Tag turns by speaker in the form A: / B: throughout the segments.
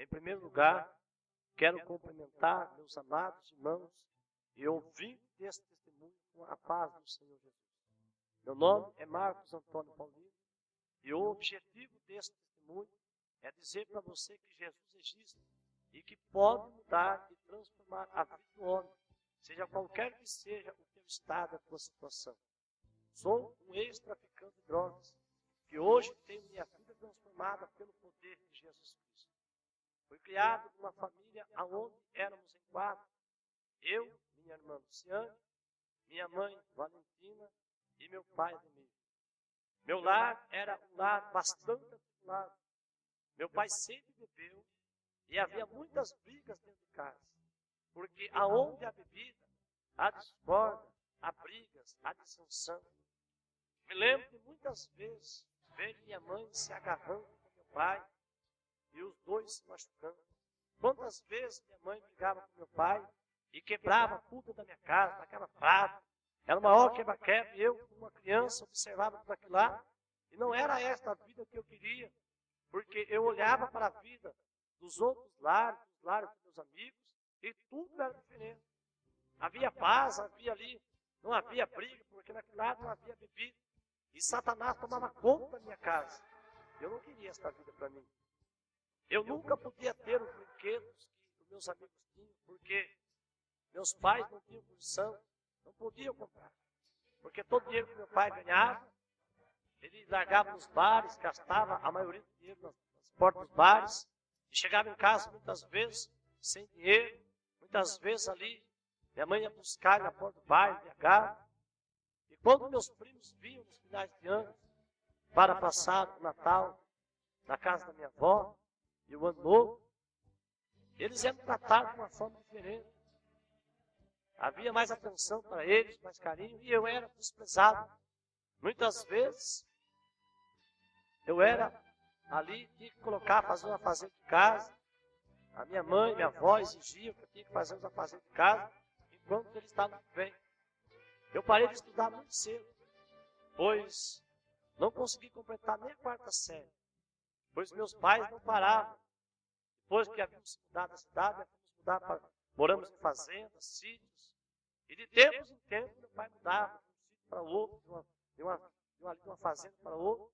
A: Em primeiro lugar, quero cumprimentar meus amados irmãos e ouvir desse testemunho com a paz do Senhor Jesus. Meu nome é Marcos Antônio Paulino e o objetivo desse testemunho é dizer para você que Jesus existe e que pode mudar e transformar a vida do homem, seja qualquer que seja o teu estado, a tua situação. Sou um ex-traficante de drogas, que hoje tenho minha vida transformada pelo poder de Jesus Cristo. Fui criado numa família onde éramos em 4. Eu, minha irmã Luciane, minha mãe Valentina e meu pai Domingos. Meu lar era um lar bastante atribulado. Meu pai sempre bebeu e havia muitas brigas dentro de casa. Porque aonde há bebida, há discórdia, há brigas, há dissensão. Me lembro de muitas vezes ver minha mãe se agarrando com meu pai e os dois se machucando. Quantas vezes minha mãe brigava com meu pai e quebrava tudo da minha casa, tacava prato. Era o maior quebra-quebra e eu, como uma criança, observava tudo aquilo lá. E não era esta a vida que eu queria, porque eu olhava para a vida dos outros lares, dos lares dos meus amigos, e tudo era diferente. Havia paz, havia ali, não havia briga, porque naquele lado não havia bebida. E Satanás tomava conta da minha casa. Eu não queria esta vida para mim. Eu nunca podia ter os brinquedos que os meus amigos tinham, porque meus pais não tinham condição, não podiam comprar. Porque todo o dinheiro que meu pai ganhava, ele largava nos bares, gastava a maioria do dinheiro nas portas dos bares, e chegava em casa muitas vezes sem dinheiro, muitas vezes ali, minha mãe ia buscar na porta do bar, embriagado. E quando meus primos vinham nos finais de ano para passar o Natal na casa da minha avó e o Ano Novo, eles eram tratados de uma forma diferente. Havia mais atenção para eles, mais carinho, e eu era desprezado. Muitas vezes, eu era ali, tinha que colocar, fazer uma fazenda de casa. A minha mãe, minha avó exigiam que eu tinha que fazer uma fazenda de casa, enquanto eles estavam bem. Eu parei de estudar muito cedo, pois não consegui completar nem a 4ª série, pois meus pais não paravam. Depois que havíamos mudado da cidade, moramos em fazendas, sítios, e de tempos em tempos meu pai mudava de um sítio para outro, de uma fazenda para outra,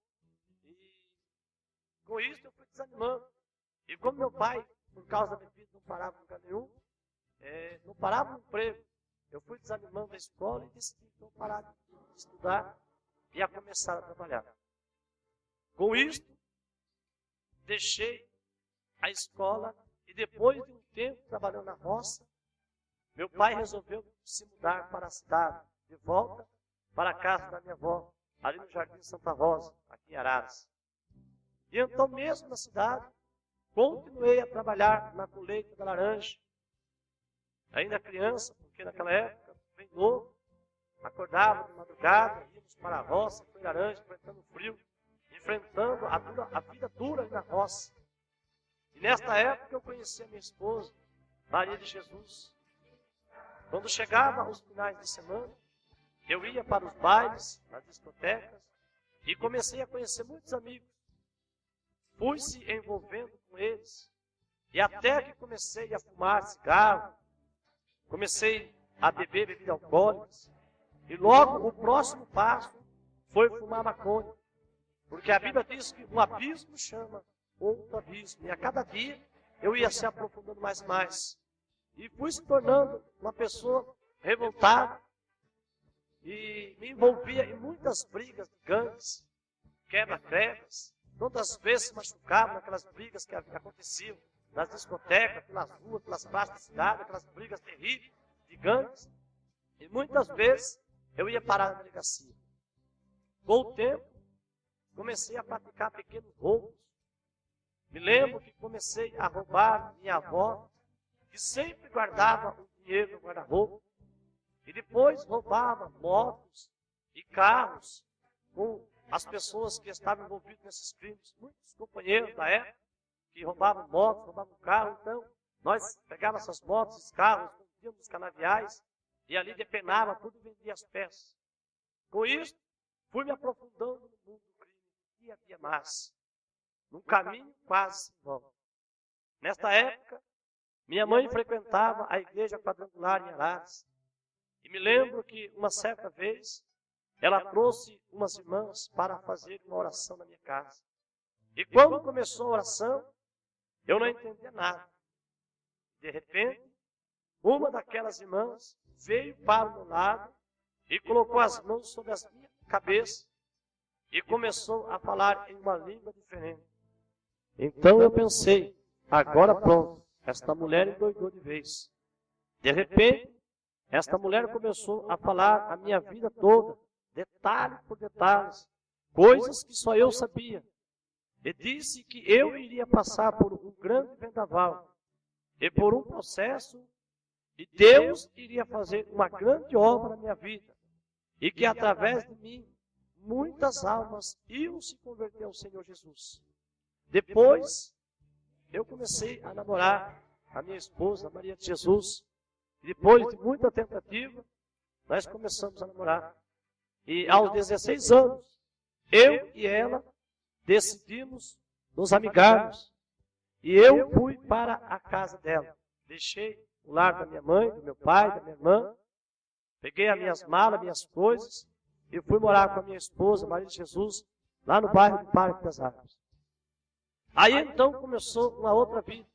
A: e com isso eu fui desanimando. E como meu pai, por causa da bebida, não parava em lugar nenhum, não parava no emprego, eu fui desanimando da escola e decidi então parar de estudar e a começar a trabalhar. Com isto, deixei a escola e depois de um tempo trabalhando na roça, meu pai resolveu se mudar para a cidade, de volta para a casa da minha avó, ali no Jardim Santa Rosa, aqui em Araras. E então mesmo na cidade, continuei a trabalhar na colheita da laranja. Ainda criança, porque naquela época, bem novo, acordava de madrugada, íamos para a roça, com laranja, enfrentando o frio, enfrentando a vida dura na roça. E nesta época eu conheci a minha esposa, Maria de Jesus. Quando chegava os finais de semana, eu ia para os bailes, nas discotecas, e comecei a conhecer muitos amigos. Fui se envolvendo com eles, e até que comecei a fumar cigarro, comecei a beber bebidas alcoólicas, e logo o próximo passo foi fumar maconha, porque a Bíblia diz que um abismo chama outro abismo, e a cada dia eu ia se aprofundando mais e mais, e fui se tornando uma pessoa revoltada, e me envolvia em muitas brigas de gangues, quebra-quebras, tantas vezes se machucava naquelas brigas que aconteciam nas discotecas, pelas ruas, pelas praças da cidade, aquelas brigas terríveis de gangues, e muitas vezes eu ia parar na delegacia. Com o tempo, comecei a praticar pequenos roubos. Me lembro que comecei a roubar minha avó, que sempre guardava o dinheiro no guarda-roupa, e depois roubava motos e carros com as pessoas que estavam envolvidas nesses crimes. Muitos companheiros da época que roubavam motos, roubavam carro. Então, nós pegávamos essas motos, esses carros, escondíamos nos canaviais e ali depenava tudo e vendia as peças. Com isso, fui me aprofundando no mundo do crime dia a dia mais, num caminho quase sem volta. Nesta época, minha mãe frequentava a igreja quadrangular em Araras. E me lembro que uma certa vez, ela trouxe umas irmãs para fazer uma oração na minha casa. E quando começou a oração, eu não entendia nada. De repente, uma daquelas irmãs veio para o meu lado e colocou as mãos sobre a minha cabeça e começou a falar em uma língua diferente. Então eu pensei, agora pronto, esta mulher endoidou de vez. De repente, esta mulher começou a falar a minha vida toda, detalhe por detalhes, coisas que só eu sabia. E disse que eu iria passar por um grande vendaval e por um processo, e Deus iria fazer uma grande obra na minha vida, e que através de mim, muitas almas iam se converter ao Senhor Jesus. Depois, eu comecei a namorar a minha esposa, Maria de Jesus. E depois de muita tentativa, nós começamos a namorar. E aos 16 anos, eu e ela decidimos nos amigarmos. E eu fui para a casa dela. Deixei o lar da minha mãe, do meu pai, da minha irmã. Peguei as minhas malas, minhas coisas, e fui morar com a minha esposa, Maria de Jesus, lá no bairro do Parque das Árvores. Aí então começou uma outra vida.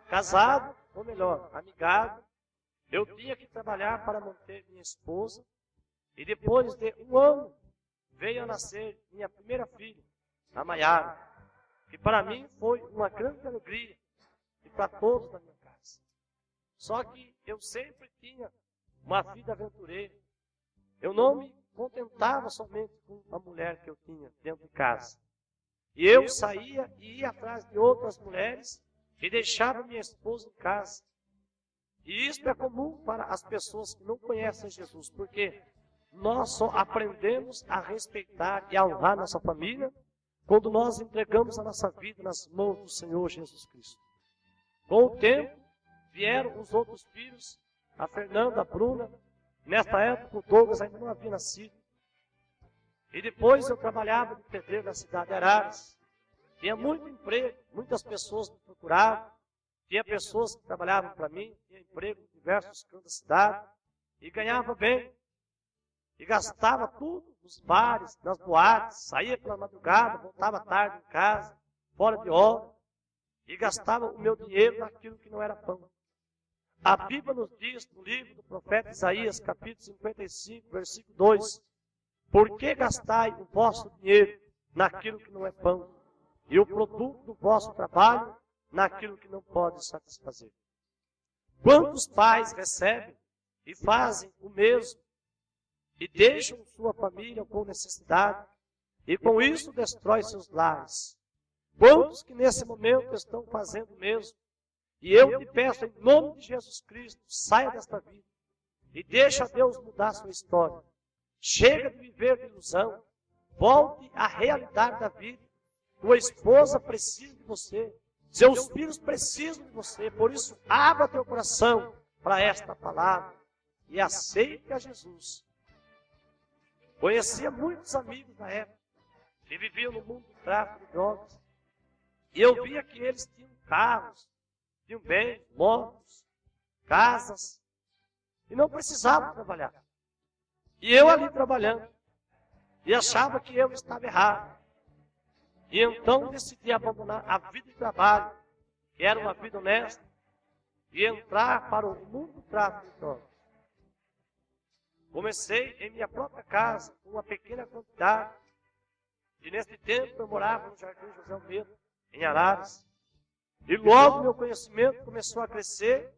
A: Casado, ou melhor, amigado. Eu tinha que trabalhar para manter minha esposa. E depois de um ano, veio a nascer minha primeira filha, a Maiara. Que para mim foi uma grande alegria. E para todos da minha casa. Só que eu sempre tinha uma vida aventureira. Eu não me contentava somente com a mulher que eu tinha dentro de casa. E eu saía e ia atrás de outras mulheres e deixava minha esposa em casa. E isso é comum para as pessoas que não conhecem Jesus, porque nós só aprendemos a respeitar e a honrar nossa família quando nós entregamos a nossa vida nas mãos do Senhor Jesus Cristo. Com o tempo, vieram os outros filhos, a Fernanda, a Bruna. Nesta época, o Douglas ainda não havia nascido. E depois eu trabalhava de pedreiro na cidade de Araras. Tinha muito emprego, muitas pessoas me procuravam. Tinha pessoas que trabalhavam para mim, tinha emprego em diversos cantos da cidade. E ganhava bem. E gastava tudo nos bares, nas boates. Saía pela madrugada, voltava tarde em casa, fora de hora. E gastava o meu dinheiro naquilo que não era pão. A Bíblia nos diz, no livro do profeta Isaías, capítulo 55, versículo 2, por que gastai o vosso dinheiro naquilo que não é pão, e o produto do vosso trabalho naquilo que não pode satisfazer? Quantos pais recebem e fazem o mesmo, e deixam sua família com necessidade, e com isso destrói seus lares? Quantos que nesse momento estão fazendo o mesmo? E eu te peço, em nome de Jesus Cristo, saia desta vida e deixa Deus mudar a sua história. Chega de viver de ilusão. Volte à realidade da vida. Tua esposa precisa de você. Seus filhos precisam de você. Por isso, abra teu coração para esta palavra e aceite a Jesus. Conhecia muitos amigos na época que viviam no mundo do tráfico de drogas. E eu via que eles tinham carros, tinham bens, motos, casas, e não precisavam trabalhar. E eu ali trabalhando, e achava que eu estava errado. E então decidi abandonar a vida de trabalho, que era uma vida honesta, e entrar para o mundo do tráfico de drogas. Comecei em minha própria casa, com uma pequena quantidade, e nesse tempo eu morava no Jardim José Almeida, em Araras. E logo meu conhecimento começou a crescer.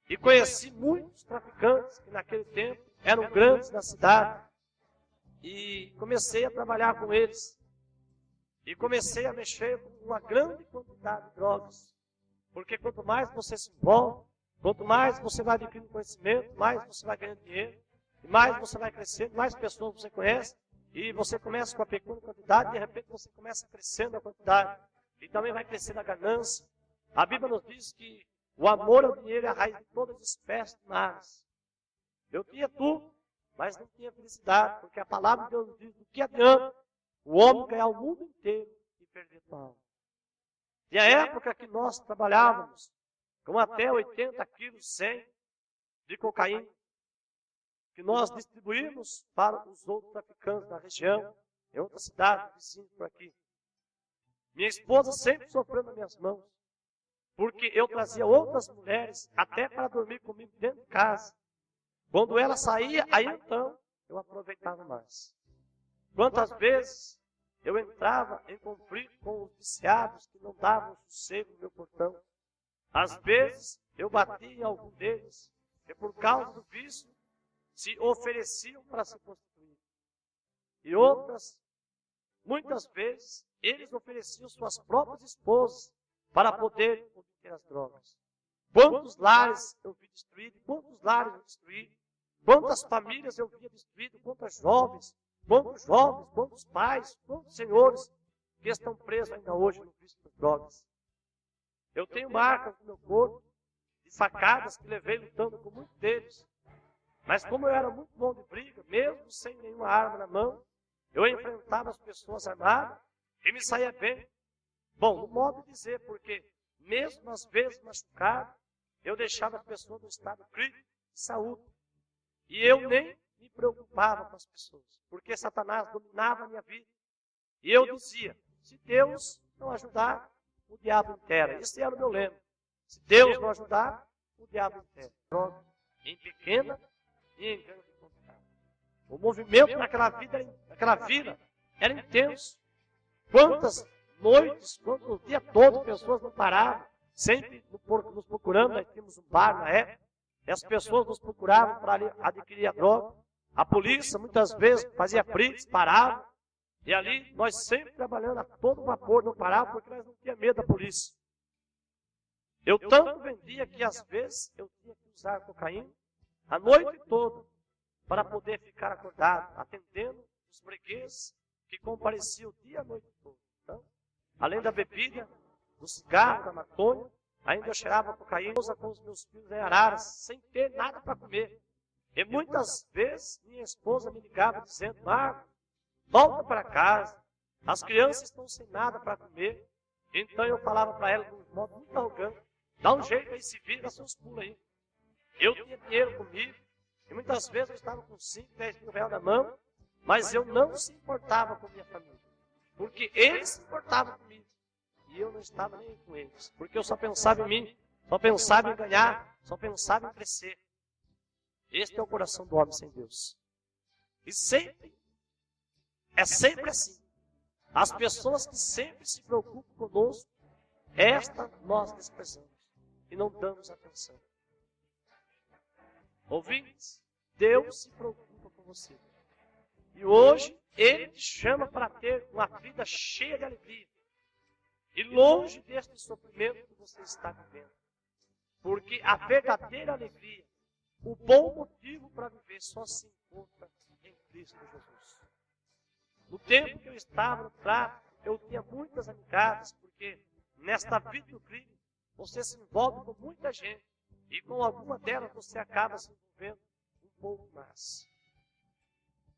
A: E conheci muitos traficantes que naquele tempo eram grandes na cidade. E comecei a trabalhar com eles. E comecei a mexer com uma grande quantidade de drogas. Porque quanto mais você se envolve, quanto mais você vai adquirindo conhecimento, mais você vai ganhando dinheiro. E mais você vai crescendo, mais pessoas você conhece. E você começa com a pequena quantidade, e de repente você começa crescendo a quantidade. E também vai crescendo a ganância. A Bíblia nos diz que o amor ao dinheiro é a raiz de todas as espécies de males. Eu tinha tudo, mas não tinha felicidade, porque a palavra de Deus nos diz: do que adianta o homem ganhar o mundo inteiro e perder a alma? E a época que nós trabalhávamos com até 80 quilos, 100 de cocaína, que nós distribuímos para os outros traficantes da região, em outra cidade, vizinho por aqui. Minha esposa sempre sofrendo nas minhas mãos, porque eu trazia outras mulheres até para dormir comigo dentro de casa. Quando ela saía, aí então eu aproveitava mais. Quantas vezes eu entrava em conflito com os viciados que não davam sossego no meu portão. Às vezes eu batia em algum deles, que por causa do vício se ofereciam para se prostituir. E outras, muitas vezes, eles ofereciam suas próprias esposas para poder obter as drogas. Quantos lares eu vi destruídos, quantos lares eu destruí, quantas famílias eu via destruídas, quantos jovens, quantos pais, quantos senhores que estão presos ainda hoje no vício das drogas. Eu tenho marcas no meu corpo de facadas que levei lutando com muitos deles. Mas como eu era muito bom de briga, mesmo sem nenhuma arma na mão, eu enfrentava as pessoas armadas e me saía bem. Bom, no modo de dizer, porque mesmo às vezes machucado, eu deixava as pessoas no estado crítico de saúde. E eu nem me preocupava com as pessoas, porque Satanás dominava a minha vida. E eu dizia, se Deus não ajudar, o diabo intera. Esse era o meu lema. Se Deus não ajudar, o diabo intera. Em pequena e em grande quantidade. O movimento naquela vila era intenso. Quantas noites, quanto o dia todo, pessoas não paravam, sempre nos procurando. Nós tínhamos um bar na época, e as pessoas nos procuravam para adquirir a droga. A polícia muitas vezes fazia blitz, parava. E ali nós sempre trabalhando a todo vapor, não parava, porque nós não tínhamos medo da polícia. Eu tanto vendia que às vezes eu tinha que usar cocaína a noite toda para poder ficar acordado, atendendo os fregueses que compareciam o dia e a noite toda. Então, além da bebida, do cigarro, da maconha, ainda eu cheirava cocaína com os meus filhos em Araras, sem ter nada para comer. E muitas vezes minha esposa me ligava dizendo, Marcos, volta para casa, as crianças estão sem nada para comer. Então eu falava para ela de um modo muito arrogante, dá um jeito aí, se vira, dá seus pulos aí. Eu tinha dinheiro comigo, e muitas vezes eu estava com 5, 10 mil reais na mão, mas eu não se importava com minha família, porque eles se importavam comigo, e eu não estava nem com eles, porque eu só pensava em mim, só pensava em ganhar, só pensava em crescer. Este é o coração do homem sem Deus. E sempre, é sempre assim. As pessoas que sempre se preocupam conosco, esta nós desprezamos e não damos atenção. Ouvintes, Deus se preocupa com você. E hoje Ele te chama para ter uma vida cheia de alegria. E longe deste sofrimento que você está vivendo. Porque a verdadeira alegria, o bom motivo para viver só se encontra em Cristo Jesus. No tempo que eu estava no tráfico, eu tinha muitas amizades, porque nesta vida do crime, você se envolve com muita gente, e com alguma delas você acaba se envolvendo um pouco mais.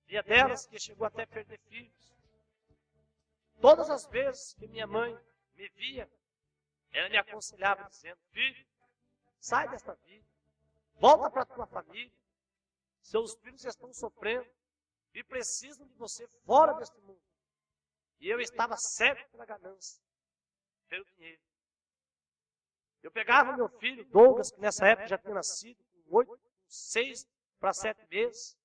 A: E a delas que chegou até a perder filhos. Todas as vezes que minha mãe me via, ela me aconselhava dizendo, filho, sai desta vida. Volta para a tua família. Seus filhos estão sofrendo e precisam de você fora deste mundo. E eu estava cego pela ganância, pelo dinheiro. Eu pegava meu filho, Douglas, que nessa época já tinha nascido, com 6 para 7 meses.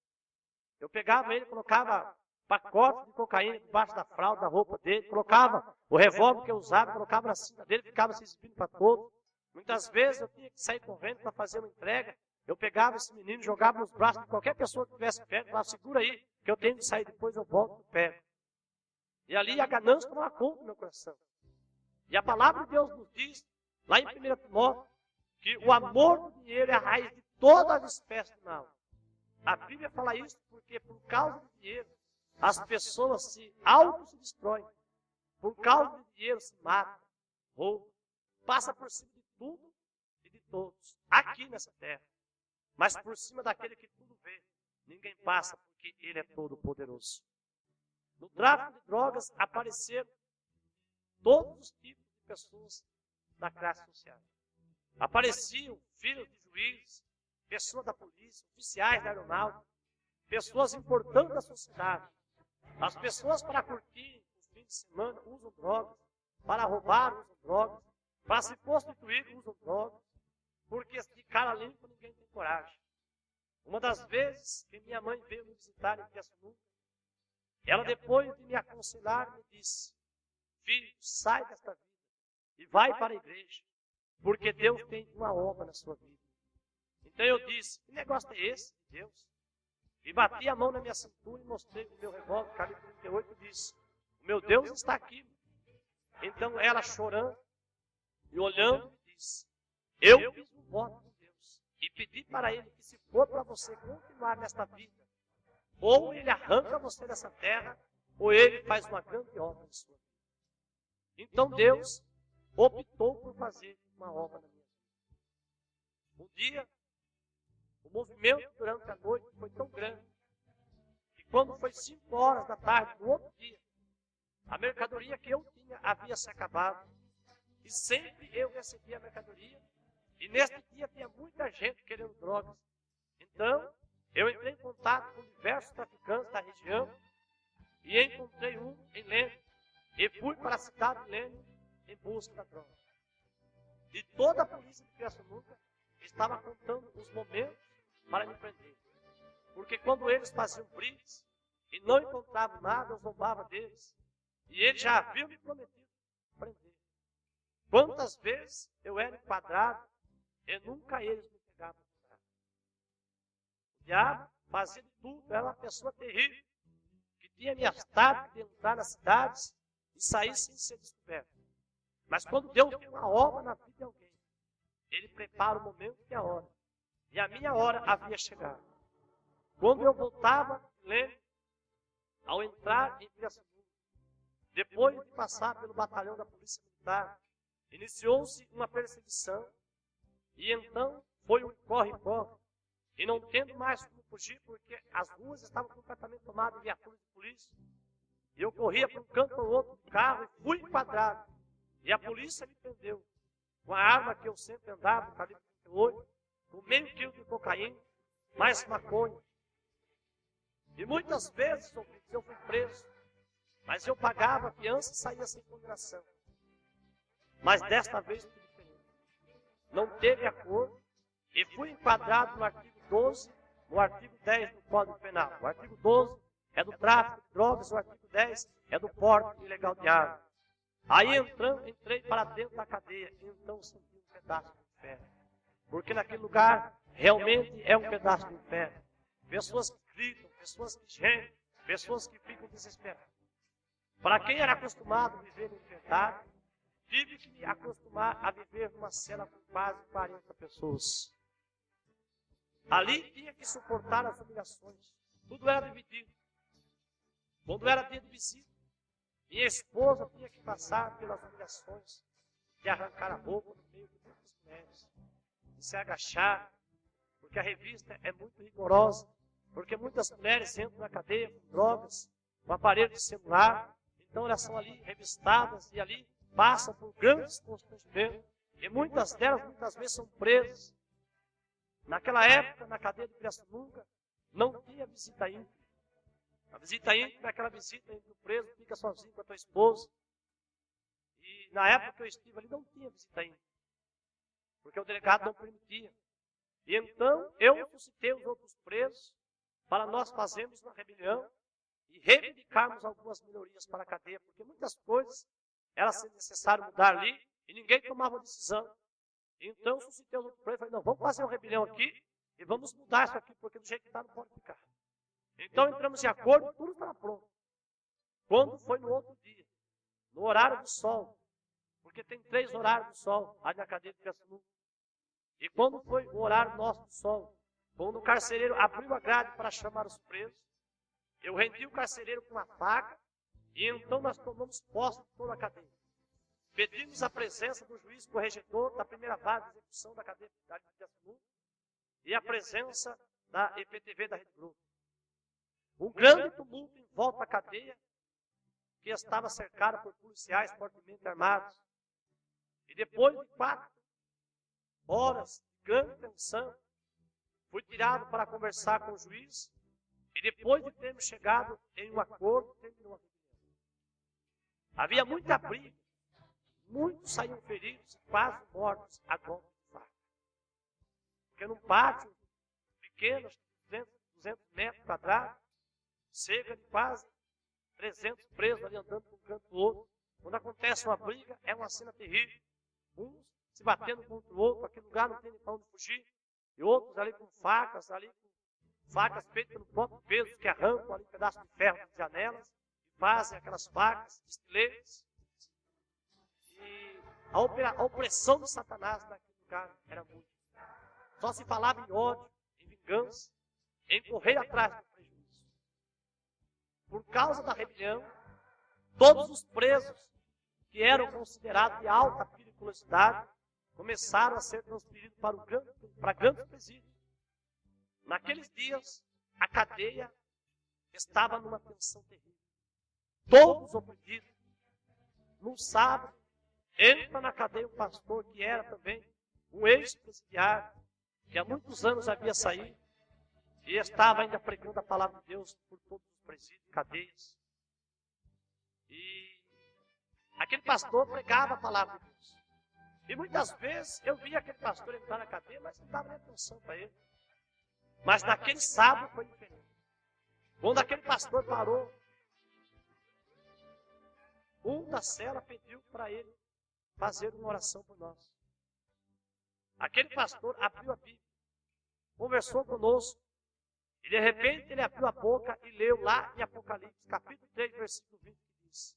A: Eu pegava ele, colocava pacote de cocaína debaixo da fralda, da roupa dele, colocava o revólver que eu usava, colocava na cinta dele, ficava se exibindo para todos. Muitas vezes eu tinha que sair correndo para fazer uma entrega. Eu pegava esse menino, jogava nos braços de qualquer pessoa que estivesse perto, falava, segura aí, que eu tenho que sair, depois eu volto e pego. E ali a ganância tomava conta do meu coração. E a palavra de Deus nos diz, lá em 1 Timóteo, que o amor do dinheiro é a raiz de todas as espécies de mal. A Bíblia fala isso porque por causa do dinheiro, as pessoas se destroem. Por causa do dinheiro se matam, roubam, passa por cima de tudo e de todos, aqui nessa terra. Mas por cima daquele que tudo vê, ninguém passa porque ele é todo poderoso. No tráfico de drogas apareceram todos os tipos de pessoas da classe social. Apareciam filhos de juízes, pessoas da polícia, oficiais da aeronáutica, pessoas importantes da sociedade. As pessoas, para curtir os fins de semana, usam drogas, para roubar, usam drogas, para se prostituir, usam drogas, porque de cara limpa ninguém tem coragem. Uma das vezes que minha mãe veio me visitar em Pirassununga, ela, depois de me aconselhar, me disse: filho, sai desta vida e vai para a igreja, porque Deus tem uma obra na sua vida. Então eu disse: que negócio é esse, Deus? E bati a mão na minha cintura e mostrei o meu revólver, calibre 38, e disse: o meu Deus está aqui. Então ela, chorando e olhando, me disse: eu fiz um voto com Deus e pedi para Ele que, se for para você continuar nesta vida, ou Ele arranca você dessa terra, ou Ele faz uma grande obra na sua vida. Então Deus optou por fazer uma obra na minha vida. Um dia, o movimento durante a noite foi tão grande que, quando foi 5 horas da tarde do outro dia, a mercadoria que eu tinha havia se acabado. E sempre eu recebia a mercadoria. E neste dia tinha muita gente querendo drogas. Então, eu entrei em contato com diversos traficantes da região e encontrei um em Leme. E fui para a cidade de Leme em busca da droga. E toda a polícia de Pirassununga estava contando os momentos para me prender. Porque quando eles faziam brigas e não encontravam nada, eu zombava deles. E eles já haviam me prometido prender. Quantas vezes eu era enquadrado e nunca eles me pegavam. O diabo fazia de tudo, era uma pessoa terrível, que tinha me arrastado de entrar nas cidades e sair sem ser descoberto. Mas quando Deus tem uma obra na vida de alguém, Ele prepara o momento e a hora. E a minha hora havia chegado. Quando eu voltava, lembro, ao entrar em Pirassununga, depois de passar pelo batalhão da Polícia Militar, iniciou-se uma perseguição. E então foi um corre-corre. E não tendo mais como fugir, porque as ruas estavam completamente tomadas de viaturas de polícia. E eu corria para um canto ou outro do carro e fui enquadrado. E a polícia me prendeu com a arma que eu sempre andava, calibre 38, com meio quilo de cocaína, mais maconha. E muitas vezes eu fui preso, mas eu pagava a fiança e saía sem condenação. Mas desta vez foi diferente. Não teve acordo e fui enquadrado no artigo 12, no artigo 10 do Código Penal. O artigo 12 é do tráfico de drogas, o artigo 10 é do porte ilegal de arma. Aí entrei para dentro da cadeia e então senti um pedaço do inferno. Porque naquele lugar realmente é um pedaço do inferno. Pessoas que gritam, pessoas que gemem, pessoas que ficam desesperadas. Para quem era acostumado a viver no inventário, tive que me acostumar a viver numa cela com quase 40 pessoas. Ali tinha que suportar as humilhações. Tudo era dividido. Quando era dia de visita, minha esposa tinha que passar pelas humilhações de arrancar a roupa no meio de muitas mulheres, de se agachar, porque a revista é muito rigorosa, porque muitas mulheres entram na cadeia com drogas, com aparelho de celular, então elas são ali revistadas e ali passam por grandes constrangimentos, e muitas delas, muitas vezes, são presas. Naquela época, na cadeia de Pirassununga, não tinha visita íntima. A visita íntima é aquela visita em que o preso fica sozinho com a tua esposa. E na época que eu estive ali, não tinha visita íntima, porque o delegado não permitia. E então, eu suscitei os outros presos para nós fazermos uma rebelião e reivindicarmos algumas melhorias para a cadeia, porque muitas coisas era necessário mudar ali e ninguém tomava decisão. Então, suscitei os outros presos e falei: não, vamos fazer uma rebelião aqui e vamos mudar isso aqui, porque do jeito que está não pode ficar. Então entramos em acordo, tudo estava pronto. Quando foi no outro dia, no horário do sol, porque tem 3 horários do sol ali na cadeia de Pirassununga. E quando foi o horário nosso do sol, quando o carcereiro abriu a grade para chamar os presos, eu rendi o carcereiro com uma faca e então nós tomamos posse de toda a cadeia. Pedimos a presença do juiz corregedor da primeira vara de execução da cadeia de Pirassununga e a presença da EPTV da Rede Globo. Um grande tumulto em volta da cadeia, que estava cercada por policiais fortemente armados. E depois de 4 horas de grande tensão, fui tirado para conversar com o juiz. E depois de termos chegado em um acordo, terminou a rebelião. Havia muita briga. Muitos saíam feridos e quase mortos a golpe de faca. Porque num pátio pequeno, 200 metros quadrados, cerca de quase 300 presos ali andando de um canto para o outro. Quando acontece uma briga, é uma cena terrível. Uns se batendo contra o outro, aquele lugar não tem nem para onde fugir. E outros ali com facas feitas pelo próprio peso, que arrancam ali pedaços de ferro das janelas, e fazem aquelas facas, estiletes. E a opressão de Satanás naquele lugar era muito. Só se falava em ódio, em vingança, em correr atrás do prejuízo. Por causa da rebelião, todos os presos que eram considerados de alta periculosidade começaram a ser transferidos para grandes presídios. Naqueles dias, a cadeia estava numa tensão terrível. Todos oprimidos. Num sábado, entra na cadeia um pastor que era também um ex-presidiário, que há muitos anos havia saído e estava ainda pregando a palavra de Deus por todos os presídios, cadeias. E aquele pastor pregava a palavra de Deus. E muitas vezes eu via aquele pastor entrar na cadeia, mas não dava nem atenção para ele. Mas naquele sábado foi diferente. Quando aquele pastor parou, um da cela pediu para ele fazer uma oração por nós. Aquele pastor abriu a Bíblia, conversou conosco, e de repente ele abriu a boca e leu lá em Apocalipse, capítulo 3, versículo 20, que diz: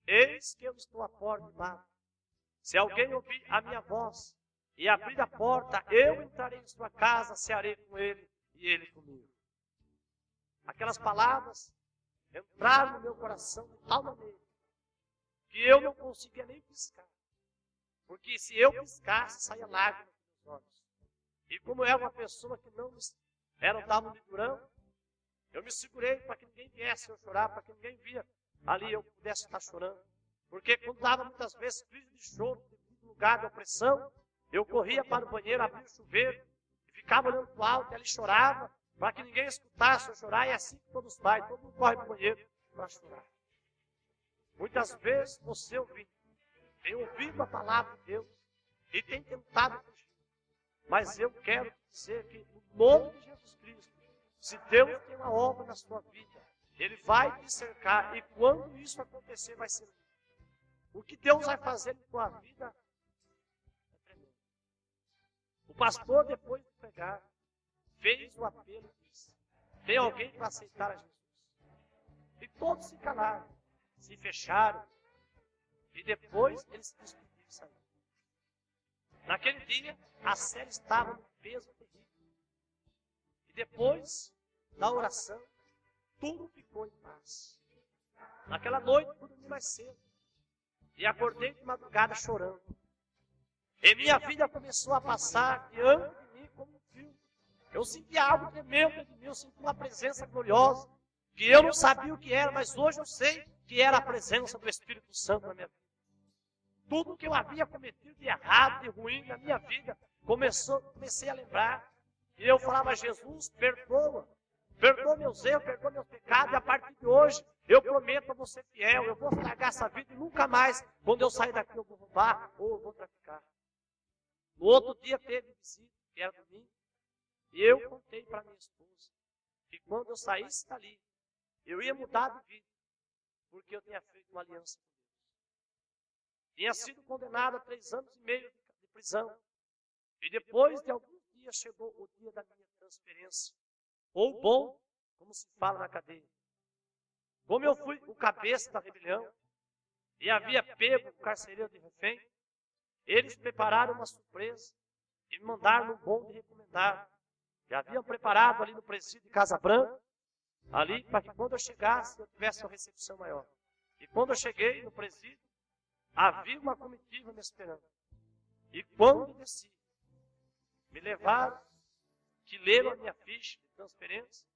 A: Eis que eu estou à porta e bato. Se alguém ouvir a minha voz e abrir a porta, eu entrarei em sua casa, cearei com ele e ele comigo. Aquelas palavras entraram no meu coração de tal maneira que eu não conseguia nem piscar. Porque se eu piscasse, saía lágrimas dos meus olhos. E como eu era uma pessoa que não dava um durão, eu me segurei para que ninguém viesse eu chorar, para que ninguém via ali eu pudesse estar chorando. Porque quando dava muitas vezes crise de choro, no lugar de opressão, eu corria para o banheiro, abria o chuveiro, e ficava olhando para o alto, e ali chorava, para que ninguém escutasse eu chorar, e é assim que todos fazem, todo mundo corre para o banheiro para chorar. Muitas vezes você tem ouvido a palavra de Deus, e tem tentado fugir. Mas eu quero dizer que, no nome de Jesus Cristo, se Deus tem uma obra na sua vida, Ele vai te cercar, e quando isso acontecer, vai ser lindo. O que Deus vai fazer em tua vida é tremendo. O pastor, depois de pregar, fez o apelo e disse: tem alguém para aceitar a Jesus? E todos se calaram, se fecharam, e depois eles se despediram e saíram. Naquele dia, a cela estava num peso terrível. E depois da oração, tudo ficou em paz. Naquela noite, eu dormi mais cedo. E acordei de madrugada chorando. E minha vida começou a passar diante de mim como um filme. Eu senti algo tremendo dentro de mim, eu senti uma presença gloriosa, que eu não sabia o que era, mas hoje eu sei que era a presença do Espírito Santo na minha vida. Tudo que eu havia cometido de errado, de ruim na minha vida, comecei a lembrar. E eu falava: Jesus, perdoa meus erros, perdoa meus pecados, e a partir de hoje, eu prometo a você fiel, eu vou largar essa vida e nunca mais, quando eu sair daqui, eu vou roubar ou eu vou traficar. No outro dia teve visita, que era domingo, e eu contei para minha esposa que quando eu saísse dali, eu ia mudar de vida, porque eu tinha feito uma aliança com Deus. Tinha sido condenado a 3 anos e meio de prisão, e depois de alguns dias chegou o dia da minha transferência, ou bom, como se fala na cadeia. Como eu fui o cabeça da rebelião e havia pego o carcereiro de refém, eles prepararam uma surpresa e me mandaram no bonde recomendado. Já haviam preparado ali no presídio de Casa Branca, ali para que quando eu chegasse eu tivesse uma recepção maior. E quando eu cheguei no presídio, havia uma comitiva me esperando. E quando desci, me levaram, que leram a minha ficha de transferência,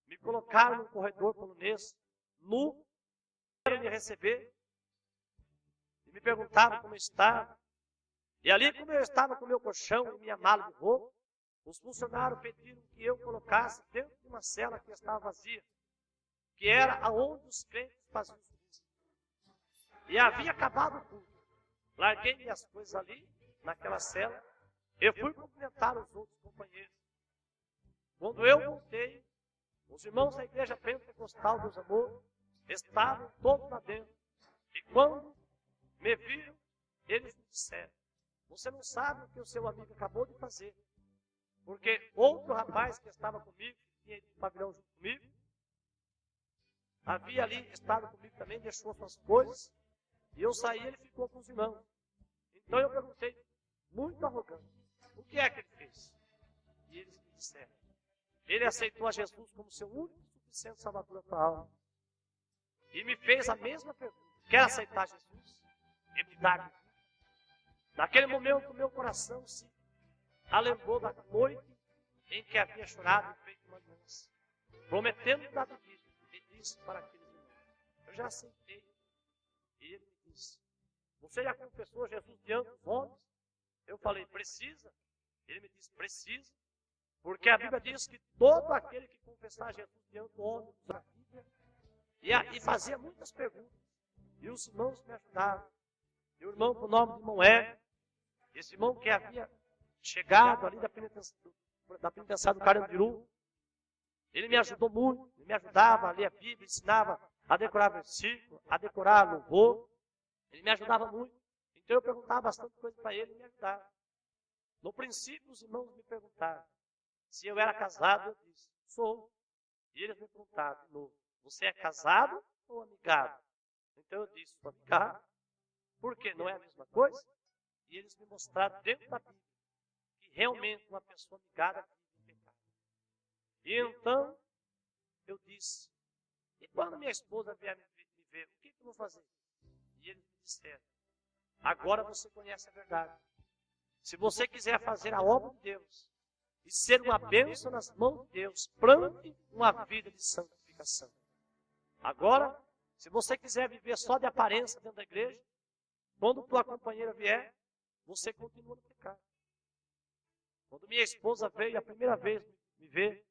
A: me colocaram no corredor polonês, nu, para me receber, e me perguntavam como eu estava. E ali, como eu estava com meu colchão e minha mala de roupa, os funcionários pediram que eu colocasse dentro de uma cela que estava vazia, que era aonde os crentes faziam os cultos. E havia acabado tudo. Larguei minhas coisas ali, naquela cela, e fui cumprimentar os outros companheiros. Quando eu voltei, os irmãos da igreja pentecostal dos amores estavam todos lá dentro. E quando me viram, eles me disseram: você não sabe o que o seu amigo acabou de fazer. Porque outro rapaz que estava comigo, que tinha ido no pavilhão junto comigo, havia ali estado comigo também, deixou suas coisas, e eu saí e ele ficou com os irmãos. Então eu perguntei, muito arrogante, o que é que ele fez? E eles me disseram: ele aceitou a Jesus como seu único e suficiente salvador da sua alma. E me fez a mesma pergunta: quer aceitar Jesus? E me dar vida? Naquele momento, o meu coração se lembrou da noite em que havia chorado e feito uma aliança, prometendo dar vida, e disse para aqueles irmãos: eu já aceitei. E ele me disse: você já confessou Jesus diante dos homens? Eu falei: precisa? Ele me disse: precisa, porque a Bíblia diz que todo aquele que confessar Jesus diante do homem, e fazia muitas perguntas, e os irmãos me ajudaram. E o irmão, por nome de irmão Hélio, esse irmão que havia chegado ali da penitenciária do Carandiru, ele me ajudou muito, ele me ajudava a ler a Bíblia, ensinava a decorar versículo, a decorar louvor, ele me ajudava muito. Então eu perguntava bastante coisa para ele e me ajudava. No princípio, os irmãos me perguntaram se eu era casado. Eu disse: sou. E eles me perguntaram de novo: você é casado ou amigado? Então eu disse: sou amigado. Por quê? Não é a mesma coisa? E eles me mostraram dentro da Bíblia que realmente uma pessoa amigada vive em pecado. E então eu disse: e quando minha esposa vier me ver, o que eu vou fazer? E eles me disseram: agora você conhece a verdade. Se você quiser fazer a obra de Deus e ser uma bênção nas mãos de Deus, plante uma vida de santificação. Agora, se você quiser viver só de aparência dentro da igreja, quando tua companheira vier, você continua no pecado. Quando minha esposa veio a primeira vez me ver,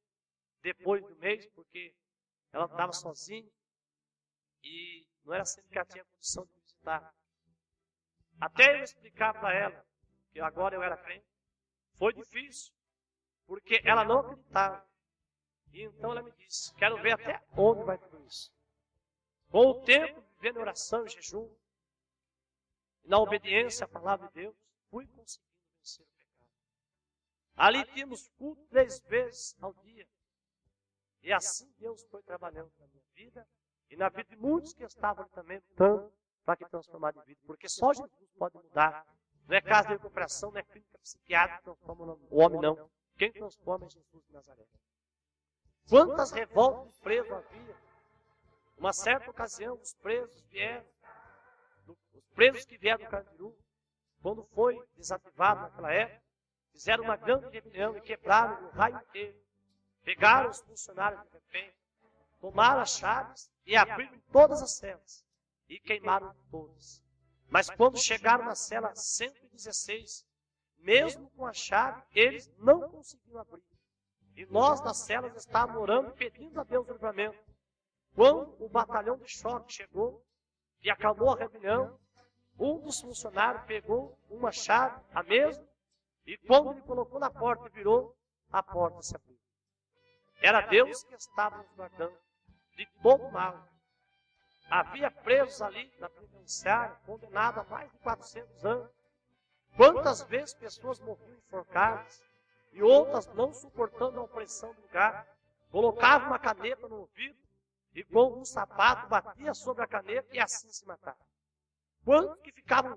A: depois do mês, porque ela estava sozinha e não era sempre que ela tinha condição de me visitar. Até eu explicar para ela que agora eu era crente, foi difícil, porque ela não acreditava. E então ela me disse: quero ver até onde vai tudo isso. Com o tempo, vivendo em oração e jejum, e na obediência à palavra de Deus, fui conseguindo vencer o pecado. Ali tínhamos culto 3 vezes ao dia. E assim Deus foi trabalhando na minha vida e na vida de muitos que estavam ali também lutando para que transformar de vida. Porque só Jesus pode mudar. Não é casa de recuperação, não é clínica psiquiátrica que transforma o homem, não. Quem transforma é Jesus de Nazaré. Quantas revoltas de presos havia? Uma certa ocasião, os presos que vieram do Carandiru, quando foi desativado naquela época, fizeram uma grande rebelião e quebraram o raio inteiro. Pegaram os funcionários de refém, tomaram as chaves e abriram todas as celas e queimaram todas. Mas quando chegaram na cela 116, mesmo com a chave, eles não conseguiram abrir. E nós nas celas estávamos orando e pedindo a Deus o livramento. Quando o batalhão de choque chegou e acalmou a rebelião, um dos funcionários pegou uma chave, a mesma, e quando ele colocou na porta e virou, a porta se abriu. Era Deus que estava nos guardando de todo mal. Havia presos ali na penitenciária, condenados a mais de 400 anos. Quantas vezes pessoas morriam enforcadas e outras não suportando a opressão do lugar, colocavam uma caneta no ouvido e com um sapato batia sobre a caneta e assim se matavam. Quantos que ficavam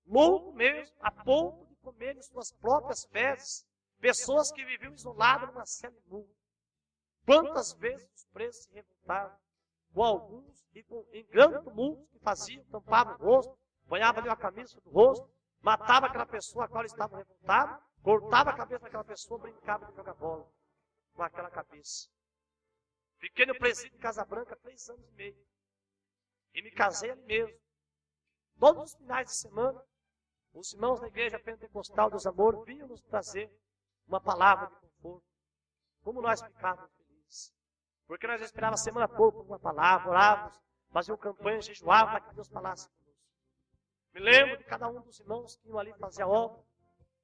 A: loucos mesmo, a ponto de comerem suas próprias fezes, pessoas que viviam isoladas numa cela imunda. Quantas vezes os presos se revoltavam com alguns e em grande tumulto que faziam, tampavam o rosto, banhavam ali a camisa do rosto, matava aquela pessoa a qual eles estavam revoltados, cortava a cabeça daquela pessoa, brincava de jogar bola com aquela cabeça. Fiquei no presídio de Casa Branca 3 anos e meio. E me casei ali mesmo. Todos os finais de semana, os irmãos da igreja pentecostal dos amor vinham nos trazer uma palavra de conforto. Como nós ficávamos felizes. Porque nós esperávamos a semana toda por uma palavra, orávamos, fazíamos campanha, jejuávamos para que Deus falasse conosco. Me lembro de cada um dos irmãos que iam ali fazer a obra.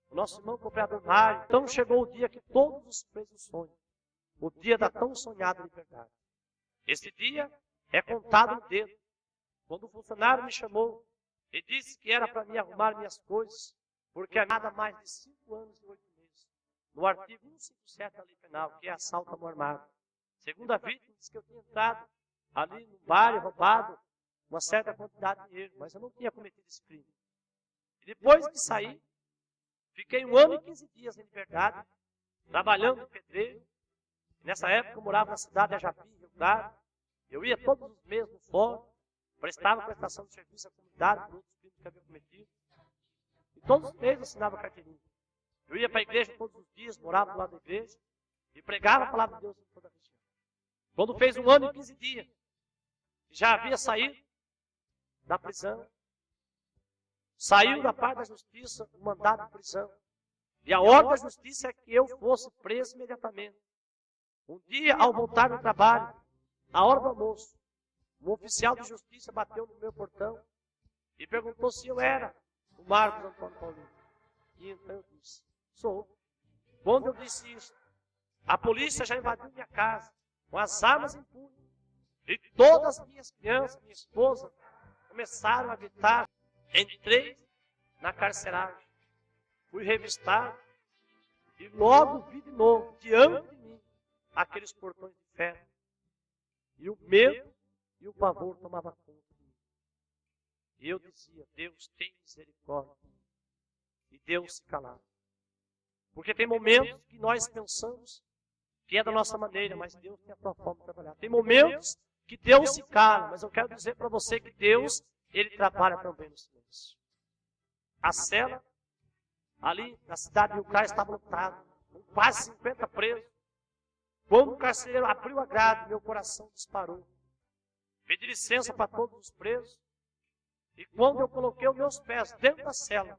A: O nosso irmão cooperador Mário. Então chegou o dia que todos os presos sonham. O dia da tão sonhada liberdade. Esse dia é contado no dedo. Quando o funcionário me chamou e disse que era para me arrumar minhas coisas, porque há nada mais de 5 anos e 8 meses. No artigo 157 da lei penal, que é assalto à mão armada. Segundo a vítima, disse que eu tinha entrado ali no bar e roubado uma certa quantidade de dinheiro, mas eu não tinha cometido esse crime. E depois que saí, fiquei 1 ano e 15 dias em liberdade, trabalhando de pedreiro. Nessa época eu morava na cidade de Ajapi, Rio Claro. Eu ia todos os meses no fórum, prestava prestação de serviço à comunidade por outros crimes que havia cometido. E todos os meses eu assinava carteirinha. Eu ia para a igreja todos os dias, morava do lado da igreja e pregava a palavra de Deus em toda a região. Quando fez 1 ano e 15 dias, já havia saído da prisão, saiu da parte da justiça o mandado de prisão. E a ordem da justiça é que eu fosse preso imediatamente. Um dia, ao voltar do trabalho, à hora do almoço, um oficial de justiça bateu no meu portão e perguntou se eu era o Marcos Antônio Paulino. E então eu disse, sou. Quando eu disse isso, a polícia já invadiu minha casa, com as armas em punho. E todas as minhas crianças, minha esposa, começaram a gritar. Entrei na carceragem, fui revistado e logo vi de novo, diante de mim, aqueles portões de ferro. E o medo e o pavor tomavam conta de mim. E eu dizia, Deus tem misericórdia. E Deus se calava. Porque tem momentos que nós pensamos que é da nossa maneira, mas Deus tem a sua forma de trabalhar. Tem momentos que Deus se cala, mas eu quero dizer para você que Deus, Ele trabalha também no silêncio. A cela, ali na cidade de Rio Claro, estava lotada, com quase 50 presos. Quando o carcereiro abriu a grade, meu coração disparou. Pedi licença para todos os presos. E quando eu coloquei os meus pés dentro da cela,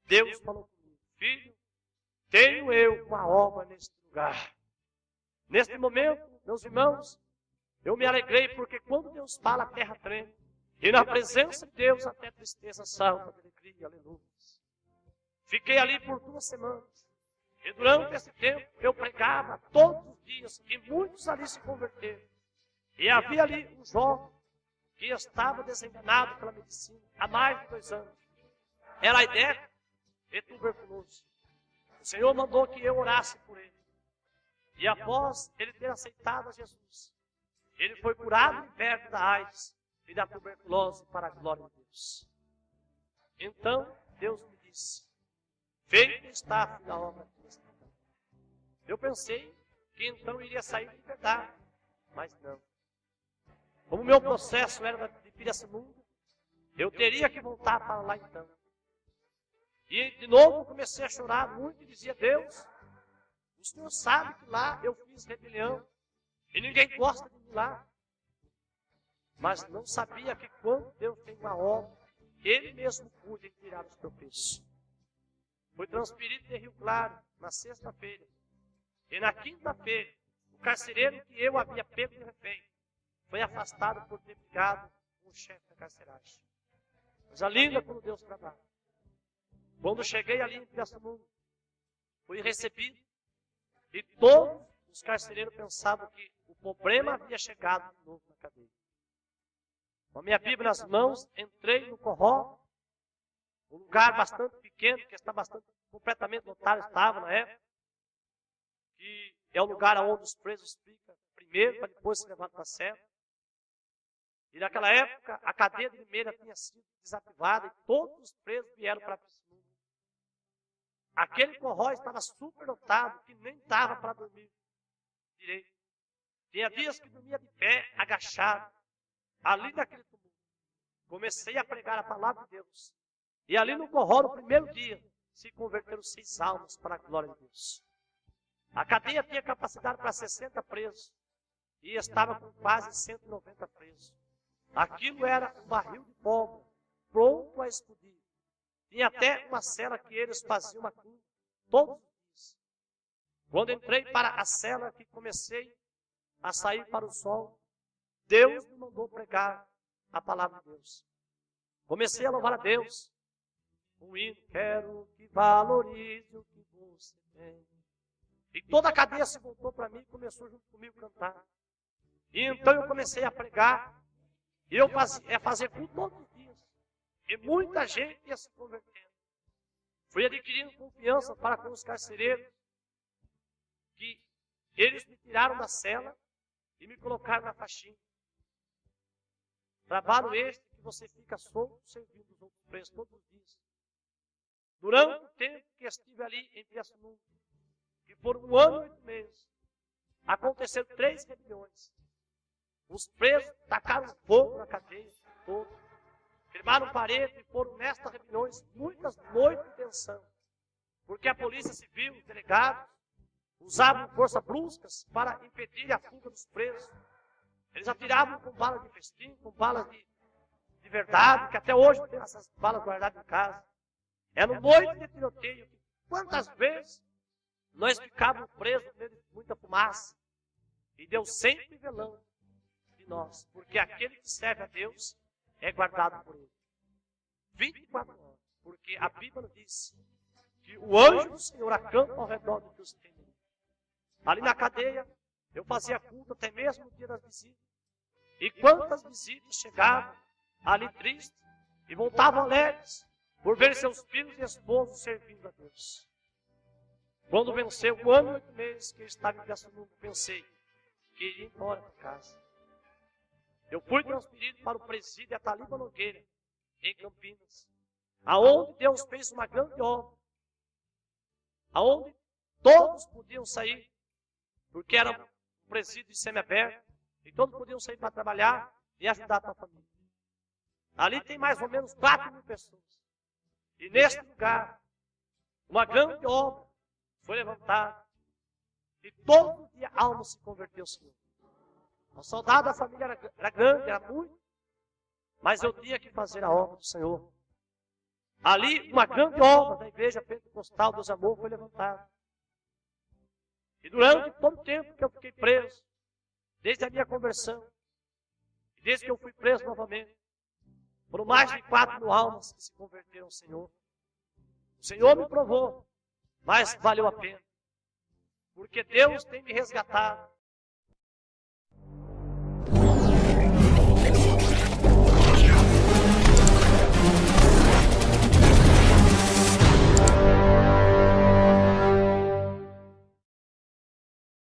A: Deus falou comigo, filho, tenho eu uma obra neste lugar. Neste momento, meus irmãos, eu me alegrei porque quando Deus fala, a terra treme. E na presença de Deus, até tristeza salta de alegria, aleluia. Fiquei ali por 2 semanas. E durante esse tempo, eu pregava todos os dias. E muitos ali se converteram. E havia ali um jovem que estava desenganado pela medicina há mais de 2 anos. Era AIDS e tuberculose. O Senhor mandou que eu orasse por ele. E após ele ter aceitado a Jesus, ele foi curado e liberto da AIDS e da tuberculose para a glória de Deus. Então, Deus me disse, feito está a fim da obra de Deus. Eu pensei que então iria sair de liberdade, mas não. Como o meu processo era de Pirassununga, eu teria que voltar para lá então. E de novo comecei a chorar muito e dizia, Deus, o Senhor sabe que lá eu fiz rebelião e ninguém gosta de mim lá. Mas não sabia que quando Deus tem uma obra, Ele mesmo cuida de tirar os tropeços. Fui transferido de Rio Claro na sexta-feira. E na quinta-feira, o carcereiro que eu havia pego de refém foi afastado por ter brigado com o chefe da carceragem. Coisa linda quando Deus trabalha. Quando cheguei ali em Pirassununga, fui recebido e todos os carcereiros pensavam que o problema havia chegado de novo na cadeia. Com a minha Bíblia nas mãos, entrei no Corró, um lugar bastante pequeno, que está completamente lotado, estava na época, que é o lugar onde os presos ficam primeiro, para depois ser levados para a cela. E naquela época, a cadeia de Limeira tinha sido desativada e todos os presos vieram para a Pirassununga. Aquele Corró estava super lotado, que nem dava para dormir direito. Tinha dias que dormia de pé, agachado, ali naquele tumulto. Comecei a pregar a palavra de Deus. E ali no Corró, no primeiro dia, se converteram 6 almas para a glória de Deus. A cadeia tinha capacidade para 60 presos. E estava com quase 190 presos. Aquilo era um barril de pólvora. pronto a explodir. Tinha até uma cela que eles faziam macumba todos os dias. Quando entrei para a cela que comecei a sair para o sol, Deus me mandou pregar a palavra de Deus. Comecei a louvar a Deus. Um hino, quero que valorize o que você tem. E toda a cadeia se voltou para mim e começou junto comigo a cantar. E então eu comecei a pregar. E eu fazer culto todos os dias. E muita gente ia se convertendo. Fui adquirindo confiança para com os carcereiros, que eles me tiraram da cela e me colocaram na faxina. Trabalho este que você fica solto servindo os outros presos todos os dias. Durante o tempo que estive ali em Pirassununga, que por 1 ano e 8 meses, aconteceram 3 rebeliões. Os presos tacaram fogo na cadeia toda, queimaram parede e foram nestas rebeliões muitas noites de tensão, porque a polícia civil, os delegados, usavam forças bruscas para impedir a fuga dos presos. Eles atiravam com balas de festim, com balas de verdade, que até hoje tem essas balas guardadas em casa. Era noite de tiroteio. Quantas vezes nós ficávamos presos no meio de muita fumaça? E Deus sempre velando de nós, porque aquele que serve a Deus é guardado por Ele. 24 horas, porque a Bíblia nos diz que o anjo do Senhor acampa ao redor do que os tem. Ali na cadeia, eu fazia culto até mesmo no dia das visitas. E quantas visitas chegavam ali tristes e voltavam alegres por ver seus filhos e esposos servindo a Deus. Quando venceu 1 ano e 8 meses que eu estava em Pirassununga, pensei que iria embora para casa. Eu fui transferido para o presídio Ataliba Nogueira, em Campinas, aonde Deus fez uma grande obra, aonde todos podiam sair, porque era um presídio semiaberto, e todos podiam sair para trabalhar e ajudar a sua família. Ali tem mais ou menos 4.000 pessoas. E neste lugar, uma grande obra foi levantada, e todo dia a alma se converteu ao Senhor. A saudade da família era grande, era muito, mas eu tinha que fazer a obra do Senhor. Ali, uma grande obra da Igreja Pentecostal dos Amor foi levantada. E durante todo o tempo que eu fiquei preso, desde a minha conversão, e desde que eu fui preso novamente, foram mais de 4.000 almas que se converteram ao Senhor. O Senhor me provou, mas valeu a pena. Porque Deus tem me resgatado.